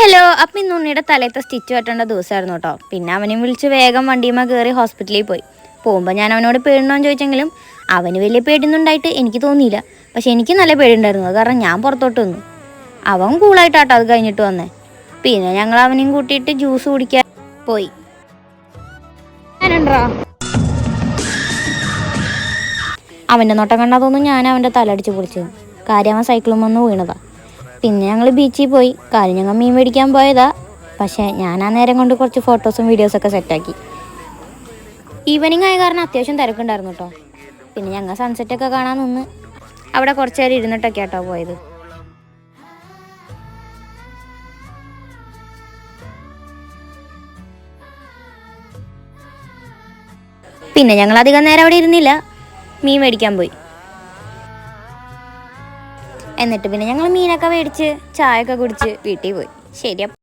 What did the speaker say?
Hello. അപ്പം ഇന്ന് ഉണ്ണിയുടെ തലയത്തെ സ്റ്റിച്ച് വെട്ടേണ്ട ദിവസമായിരുന്നു കേട്ടോ. പിന്നെ അവനെയും വിളിച്ച് വേഗം വണ്ടിയുമ്മ കയറി ഹോസ്പിറ്റലിൽ പോയി. പോകുമ്പോൾ ഞാൻ അവനോട് പേടിനോ എന്ന് ചോദിച്ചെങ്കിലും അവന് വലിയ പേടിയൊന്നും ഉണ്ടായിട്ട് എനിക്ക് തോന്നിയില്ല. പക്ഷെ എനിക്ക് നല്ല പേടിയുണ്ടായിരുന്നു. അത് കാരണം ഞാൻ പുറത്തോട്ട് വന്നു. അവൻ കൂളായിട്ടാട്ടോ അത് കഴിഞ്ഞിട്ട് വന്നേ. പിന്നെ ഞങ്ങൾ അവനെയും കൂട്ടിയിട്ട് ജ്യൂസ് കുടിക്കാൻ പോയി. അവൻ്റെ നോട്ടം കണ്ടാൽ തോന്നുന്നു ഞാൻ അവൻ്റെ തല അടിച്ച് പൊളിച്ചത്. കാര്യം അവൻ സൈക്കിളും വന്ന് വീണതാ. പിന്നെ ഞങ്ങൾ ബീച്ചിൽ പോയി. കാര്യം ഞങ്ങൾ മീൻ മേടിക്കാൻ പോയതാ. പക്ഷേ ഞാൻ ആ നേരം കൊണ്ട് കുറച്ച് ഫോട്ടോസും വീഡിയോസൊക്കെ സെറ്റാക്കി. ഈവനിങ് ആയ കാരണം അത്യാവശ്യം തിരക്കുണ്ടായിരുന്നു കേട്ടോ. പിന്നെ ഞങ്ങൾ സൺസെറ്റൊക്കെ കാണാൻ നിന്ന് അവിടെ കുറച്ച് നേരം ഇരുന്നിട്ടൊക്കെ കേട്ടോ പോയത്. പിന്നെ ഞങ്ങൾ അധികം നേരം അവിടെ ഇരുന്നില്ല, മീൻ മേടിക്കാൻ പോയി. എന്നിട്ട് പിന്നെ ഞങ്ങൾ മീനൊക്കെ മേടിച്ച് ചായ ഒക്കെ കുടിച്ച് വീട്ടിൽ പോയി. ശരി.